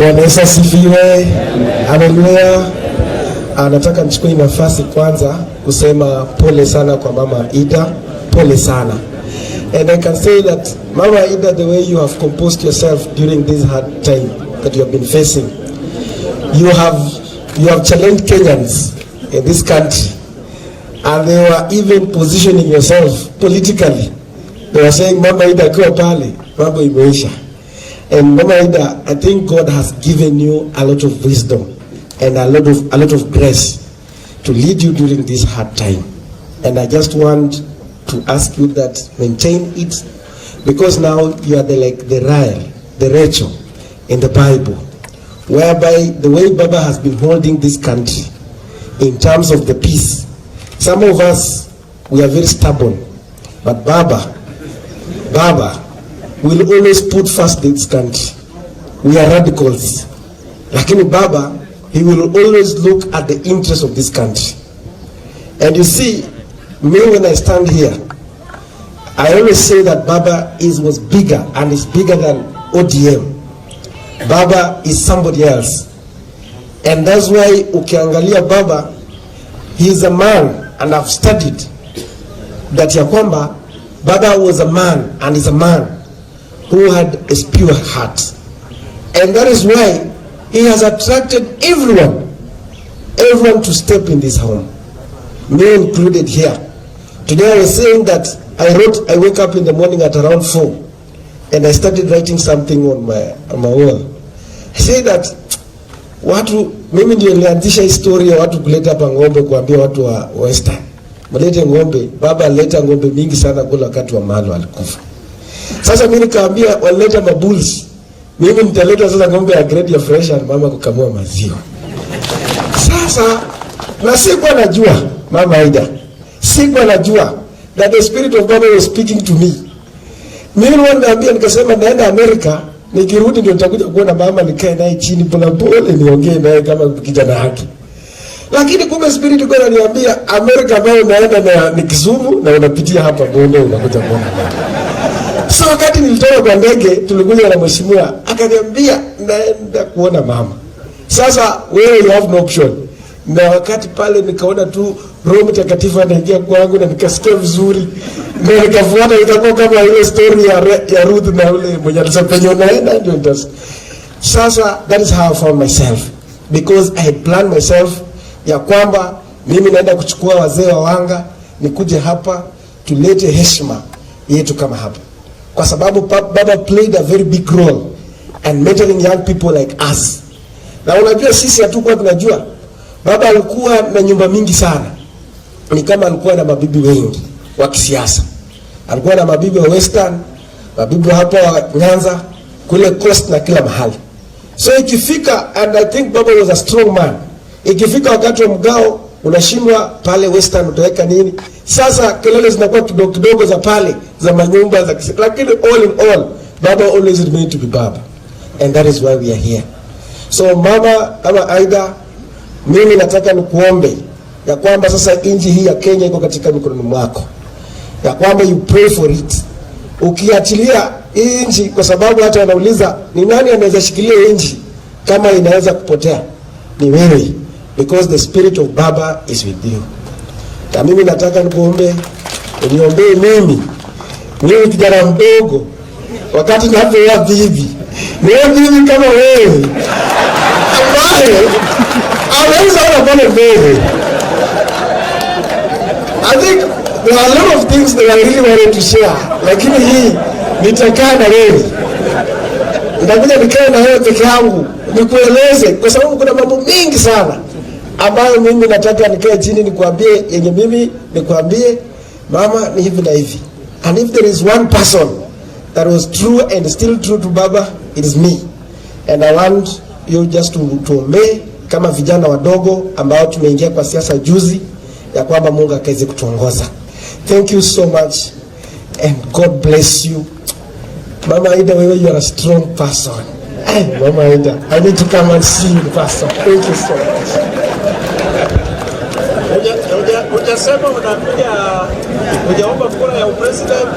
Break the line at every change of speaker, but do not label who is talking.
Bwana Yesu asifiwe. Haleluya. Nataka nichukue nafasi kwanza kusema pole sana kwa Mama Ida. Pole sana. And I can say that Mama Ida, the way you have composed yourself during this hard time that you have been facing, you have challenged Kenyans in this country, and they were even positioning yourself politically. They were saying Mama Ida kwa pale, mambo imeisha. And Mama Ida, I think God has given you a lot of wisdom and a lot of grace to lead you during this hard time. And I just want to ask you that maintain it, because now you are the Rachel in the Bible, whereby the way Baba has been holding this country in terms of the peace. Some of us, we are very stubborn, but Baba will always put first this country. We are radicals. Lakini Baba, he will always look at the interest of this country. And you see, me when I stand here, I always say that Baba was bigger and is bigger than ODM. Baba is somebody else. And that's why ukiangalia Baba, he is a man, and I've studied that ya kwamba Baba was a man and is a man who had a pure heart. And that is why he has attracted everyone to step in this home, me included here. Today I was saying that I wake up in the morning at around 4 and I started writing something on my wall. I say that mimi ndio nilianzisha historia watu kuleta hapa ng'ombe kuambia watu wa Western. Mlete ng'ombe, Baba alileta ng'ombe mingi sana kula wakati wa Malo alikufa. Sasa mimi nikaambia waleta mabulls. Mimi nitaleta sasa ng'ombe ya grade ya fresh and mama kukamua maziwa. Sasa na sikuwa najua Mama Ida. Sikuwa najua that the spirit of Baba was speaking to me. Mimi niwaambia nikasema naenda Amerika, nikirudi ndio nitakuja kuona mama nikae naye chini pole niongee naye kama kijana haki. Lakini kumbe spirit God ananiambia Amerika ambayo naenda ni Kisumu na unapitia hapa Bondo unakuja kuona. So wakati nilitoka kwa ndege tulikuja na mheshimiwa akaniambia naenda kuona mama. Sasa wewe you have no option. Na wakati pale nikaona tu Roho Mtakatifu anaingia kwangu na nikasikia vizuri. Na nikafuata itakuwa kama ile story ya Ruth na ule mwenye alisema penye naenda ndio ndas. Sasa that is how I found myself, because I had planned myself ya kwamba mimi naenda kuchukua wazee wa Wanga nikuje hapa tulete heshima yetu kama hapa. Kwa sababu Baba played a very big role and mentoring young people like us. Na unajua sisi hatukuwa tunajua Baba alikuwa na nyumba mingi sana. Ni kama alikuwa na mabibi wengi wa kisiasa. Alikuwa na mabibi wa Western, mabibi hapa wa Nyanza, kule Coast na kila mahali. So ikifika, and I think Baba was a strong man. Ikifika wakati wa mgao, unashindwa pale Western utaweka nini? Sasa kelele zinakuwa kidogo za pale, za manyumba za kisiasa. Lakini all in all, Baba always remained to be Baba. And that is why we are here. So Mama Ida, mimi nataka nikuombe ya kwamba sasa nchi hii ya Kenya iko katika mikononi mwako. Ya kwamba you pray for it. Ukiachilia nchi, kwa sababu hata wanauliza ni nani anaweza shikilia nchi kama inaweza kupotea? Ni wewe, because the spirit of Baba is with you. Na mimi nataka nikuombe, uniombee mimi kijana mdogo, wakati ninapoa bibi. Ni bibi kama wewe. Ambaye aweza kuona mbele. I think there are a lot of things that I really wanted to share. Lakini hii nitakaa na wewe. Nitakuja nikae na wewe peke yangu nikueleze, kwa sababu kuna mambo mengi sana ambayo mimi nataka nikae chini nikwambie, yenye mimi nikwambie mama ni hivi na hivi. And if there is one person that was true and still true to Baba, it is me. And I want you just to obey kama vijana wadogo ambao tumeingia kwa siasa juzi, ya kwamba Mungu akaweze kutuongoza. Thank you so much and God bless you. Mama Ida, wewe you are a strong person. Mama Ida, I need to come and see you in person. Thank you so much.
Hujasema unakuja hujaomba kura ya president.